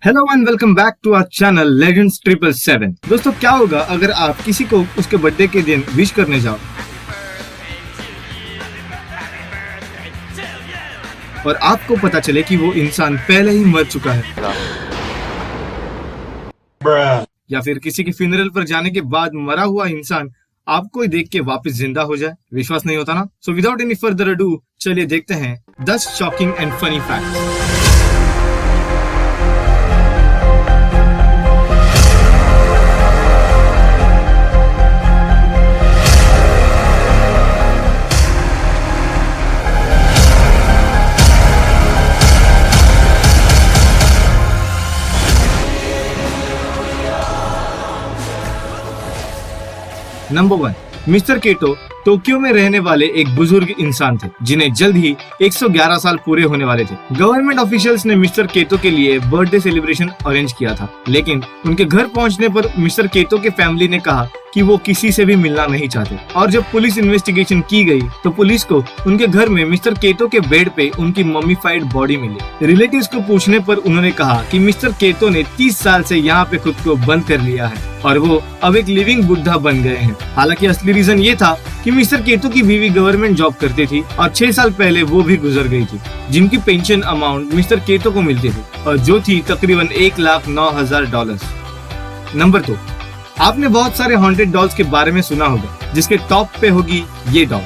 Hello and welcome back to our channel legends 777। दोस्तों, क्या होगा अगर आप किसी को उसके बर्थडे के दिन विश करने जाओ और आपको पता चले कि वो इंसान पहले ही मर चुका है, या फिर किसी के फ्यूनरल पर जाने के बाद मरा हुआ इंसान आपको ही देख के वापस जिंदा हो जाए। विश्वास नहीं होता ना? So without any further ado चलिए देखते हैं 10 shocking and funny facts. Number 1, mister Kato Tokyo में रहने वाले एक बुजुर्ग इंसान थे जिन्हें जल्द ही 111 साल पूरे होने वाले थे। गवर्नमेंट ऑफिशियल्स ने मिस्टर केटो के लिए बर्थडे सेलिब्रेशन अरेंज किया था, लेकिन उनके घर पहुंचने पर मिस्टर केटो के फैमिली ने कहा कि वो किसी से भी मिलना नहीं चाहते। और जब पुलिस इन्वेस्टिगेशन की गई तो पुलिस को उनके घर में मिस्टर केटो के बेड पे उनकी मम्मीफाइड बॉडी मिली। रिलेटिव्स को पूछने पर उन्होंने कहा कि मिस्टर केटो ने 30 साल से यहाँ पे खुद को बंद कर लिया है और वो अब एक लिविंग बुद्धा बन गए हैं। हालांकि असली रीजन ये था कि मिस्टर केटो की बीवी गवर्नमेंट जॉब करती थी और 6 साल पहले वो भी गुजर गई थी, जिनकी पेंशन अमाउंट मिस्टर केटो को मिलती थी और जो थी तकरीबन $1,09,000। नंबर 2, आपने बहुत सारे हॉन्टेड डॉल्स के बारे में सुना होगा, जिसके टॉप पे होगी ये डॉल।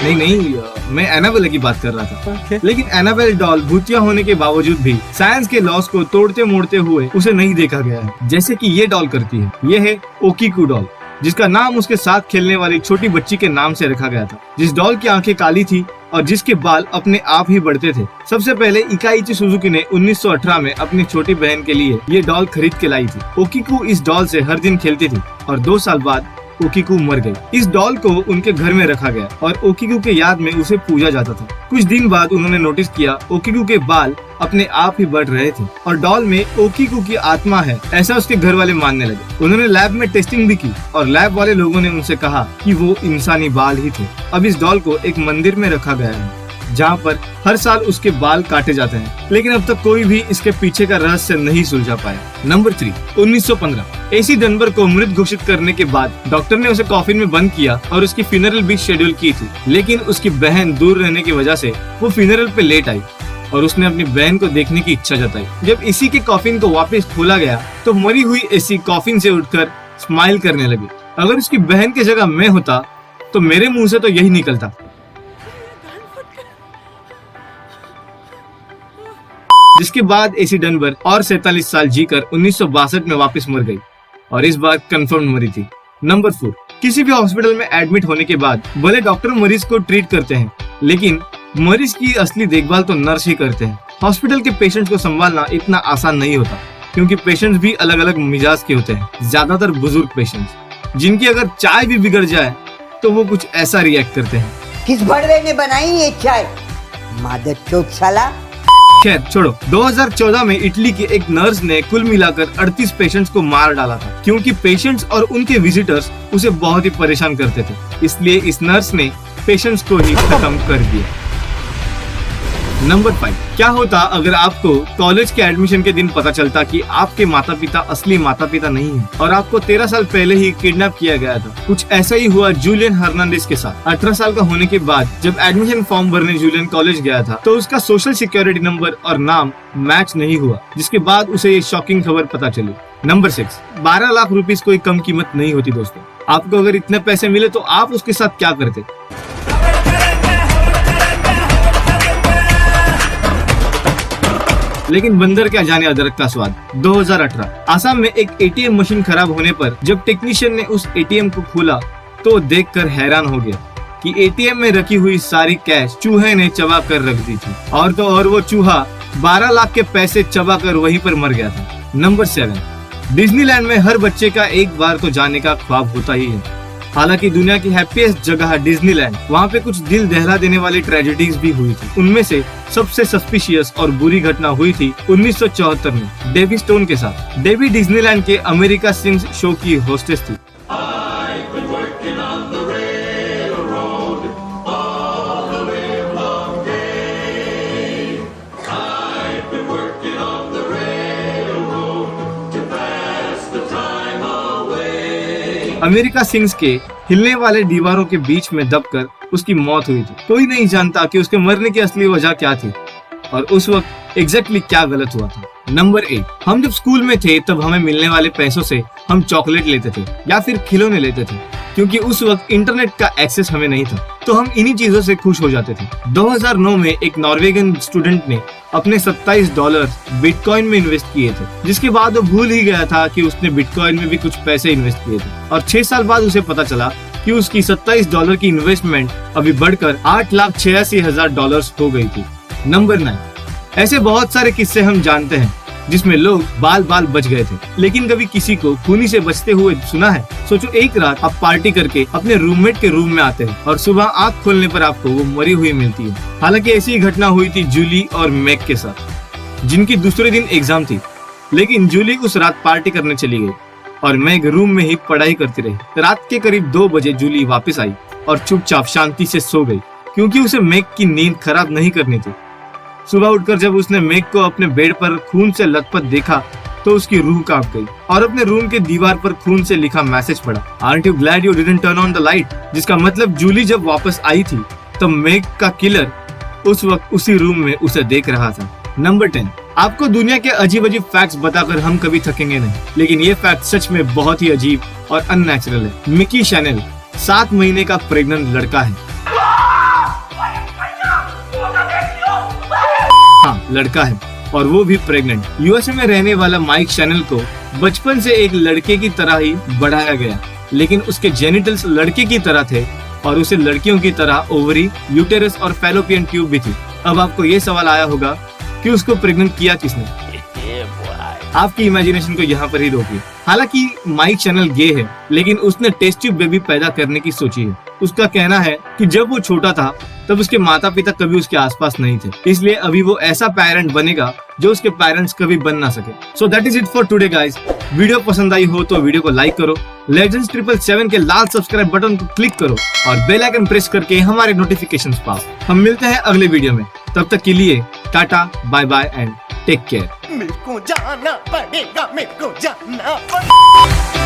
नहीं, मैं एनाबेल की बात कर रहा था। लेकिन एनाबेल डॉल भूतिया होने के बावजूद भी साइंस के लॉस को तोड़ते मोड़ते हुए उसे नहीं देखा गया है, जैसे कि ये डॉल करती है। ये है ओकीकू डॉल, जिसका नाम उसके साथ खेलने वाली छोटी बच्ची के नाम से रखा गया था। जिस डॉल की आंखें काली थी और जिसके बाल अपने आप ही बढ़ते थे। सबसे पहले इकाइची सुजुकी ने 1918 में अपनी छोटी बहन के लिए ये डॉल खरीद के लाई थी। ओकीकू इस डॉल से हर दिन खेलती थी और 2 साल बाद ओकीकू मर गई। इस डॉल को उनके घर में रखा गया और ओकीकू के याद में उसे पूजा जाता था। कुछ दिन बाद उन्होंने नोटिस किया ओकीकू के बाल अपने आप ही बढ़ रहे थे और डॉल में ओकीकू की आत्मा है, ऐसा उसके घर वाले मानने लगे। उन्होंने लैब में टेस्टिंग भी की और लैब वाले लोगों ने उनसे कहा कि वो इंसानी बाल ही थे। अब इस डॉल को एक मंदिर में रखा गया है जहाँ पर हर साल उसके बाल काटे जाते हैं, लेकिन अब तक कोई भी इसके पीछे का रहस्य नहीं सुलझा पाया। नंबर 3, 1915 एसी डनबर को मृत घोषित करने के बाद डॉक्टर ने उसे कॉफिन में बंद किया और उसकी फ्यूनरल भी शेड्यूल की थी, लेकिन उसकी बहन दूर रहने की वजह से वो फ्यूनरल पे लेट आई और उसने अपनी बहन को देखने की इच्छा जताई। जब इसी के कॉफिन को वापस खोला गया तो मरी हुई एसी कॉफिन से उठकर स्माइल करने लगी। अगर उसकी बहन की जगह मैं होता तो मेरे मुंह से तो यही निकलता। जिसके बाद एसी डनबर और 47 साल जीकर 1962 में वापस मर गई और इस बार कंफर्म मरी थी। नंबर 4, किसी भी हॉस्पिटल में एडमिट होने के बाद भले डॉक्टर मरीज को ट्रीट करते हैं, लेकिन मरीज की असली देखभाल तो नर्स ही करते हैं। हॉस्पिटल के पेशेंट्स को संभालना इतना आसान नहीं होता, क्योंकि पेशेंट्स भी अलग अलग मिजाज के होते हैं। ज्यादातर बुजुर्ग पेशेंट्स, जिनकी अगर चाय भी बिगड़ जाए तो वो कुछ ऐसा रिएक्ट करते हैं। किस बड़वे ने बनाई ये चाय? मादर चौथ साला। खैर छोड़ो, 2014 में इटली की एक नर्स ने कुल मिलाकर 38 पेशेंट्स को मार डाला था, क्योंकि पेशेंट्स और उनके विजिटर्स उसे बहुत ही परेशान करते थे। इसलिए इस नर्स ने पेशेंट्स को ही खत्म कर दिया। नंबर 5, क्या होता अगर आपको कॉलेज के एडमिशन के दिन पता चलता कि आपके माता पिता असली माता पिता नहीं हैं और आपको 13 साल पहले ही किडनैप किया गया था? कुछ ऐसा ही हुआ जूलियन हर्नांडिस के साथ। 18 साल का होने के बाद जब एडमिशन फॉर्म भरने जूलियन कॉलेज गया था तो उसका सोशल सिक्योरिटी नंबर और नाम मैच नहीं हुआ, जिसके बाद उसे ये शॉकिंग खबर पता चली। नंबर 6, 12 लाख रुपीस कोई कम कीमत नहीं होती दोस्तों। आपको अगर इतने पैसे मिले तो आप उसके साथ क्या करते? लेकिन बंदर क्या जाने अदरक का स्वाद। 2018 आसाम में एक एटीएम मशीन खराब होने पर जब टेक्नीशियन ने उस एटीएम को खोला तो देखकर हैरान हो गया कि एटीएम में रखी हुई सारी कैश चूहे ने चबा कर रख दी थी, और तो और वो चूहा 12 लाख के पैसे चबा कर वहीं पर मर गया था। नंबर 7, डिज्नीलैंड में हर बच्चे का एक बार तो जाने का ख्वाब होता ही है। हालांकि दुनिया की हैप्पीएस्ट जगह डिज्नीलैंड, वहाँ पे कुछ दिल दहला देने वाली ट्रेजेडीज भी हुई थी। उनमें से सबसे सस्पिशियस और बुरी घटना हुई थी 1974 में डेवी स्टोन के साथ। डेवी डिज्नीलैंड के अमेरिका सिंग्स शो की होस्टेस थी। अमेरिका सिंग्स के हिलने वाले दीवारों के बीच में दबकर उसकी मौत हुई थी। कोई नहीं जानता कि उसके मरने की असली वजह क्या थी और उस वक्त एग्जैक्टली क्या गलत हुआ था। नंबर 8, हम जब स्कूल में थे तब हमें मिलने वाले पैसों से हम चॉकलेट लेते थे या फिर खिलौने लेते थे, क्योंकि उस वक्त इंटरनेट का एक्सेस हमें नहीं था, तो हम इन्हीं चीजों से खुश हो जाते थे। 2009 में एक नॉर्वेगियन स्टूडेंट ने अपने $27 बिटकॉइन में इन्वेस्ट किए थे, जिसके बाद वो भूल ही गया था कि उसने बिटकॉइन में भी कुछ पैसे इन्वेस्ट किए थे और 6 साल बाद उसे पता चला कि उसकी $27 की इन्वेस्टमेंट अभी बढ़कर $8,86,000 हो गई थी। नंबर 9, ऐसे बहुत सारे किस्से हम जानते हैं जिसमें लोग बाल बाल बच गए थे, लेकिन कभी किसी को खूनी से बचते हुए सुना है? सोचो, एक रात आप पार्टी करके अपने रूममेट के रूम में आते हैं और सुबह आंख खोलने पर आपको वो मरी हुई मिलती है। हालांकि ऐसी ही घटना हुई थी जूली और मैक के साथ, जिनकी दूसरे दिन एग्जाम थी, लेकिन जूली उस रात पार्टी करने चली गई और मैक रूम में ही पढ़ाई करती रही। रात के करीब 2 बजे जूली वापस आई और चुपचाप शांति से सो गई, क्योंकि उसे मैक की नींद खराब नहीं करनी थी। सुबह उठकर जब उसने मैक को अपने बेड पर खून से लथपथ देखा तो उसकी रूह कांप गई और अपने रूम के दीवार पर खून से लिखा मैसेज पढ़ा, "Aren't you glad you didn't turn on the light?" जिसका मतलब जूली जब वापस आई थी तब मैक का किलर उस वक्त उसी रूम में उसे देख रहा था। नंबर 10, आपको दुनिया के अजीब अजीब फैक्ट्स बताकर हम कभी थकेंगे नहीं, लेकिन ये फैक्ट सच में बहुत ही अजीब और अननेचुरल है। मिकी शैनल 7 महीने का प्रेग्नेंट लड़का है। हाँ, लड़का है और वो भी प्रेग्नेंट। यूएसए में रहने वाला माइक शैनल को बचपन से एक लड़के की तरह ही बढ़ाया गया, लेकिन उसके जेनिटल्स लड़के की तरह थे और उसे लड़कियों की तरह ओवरी, यूटेरस और फैलोपियन ट्यूब भी थी। अब आपको ये सवाल आया होगा कि उसको प्रेग्नेंट किया किसने? आपकी इमेजिनेशन को यहाँ पर ही रोकिए। हालांकि माइक शैनल गे है, लेकिन उसने टेस्ट ट्यूब बेबी पैदा करने की सोची है। उसका कहना है कि जब वो छोटा था तब उसके माता पिता कभी उसके आसपास नहीं थे, इसलिए अभी वो ऐसा पेरेंट बनेगा जो उसके पेरेंट्स कभी बन ना सके। So that is it for today guys. Video पसंद आई हो तो वीडियो को लाइक करो, लेजेंड्स 777 के लाल सब्सक्राइब बटन को क्लिक करो और बेल आइकन प्रेस करके हमारे नोटिफिकेशंस पाओ। हम मिलते हैं अगले वीडियो में, तब तक के लिए tata, bye bye and take care. मेरे को जाना पड़ेगा, मेरे को जाना पड़ेगा।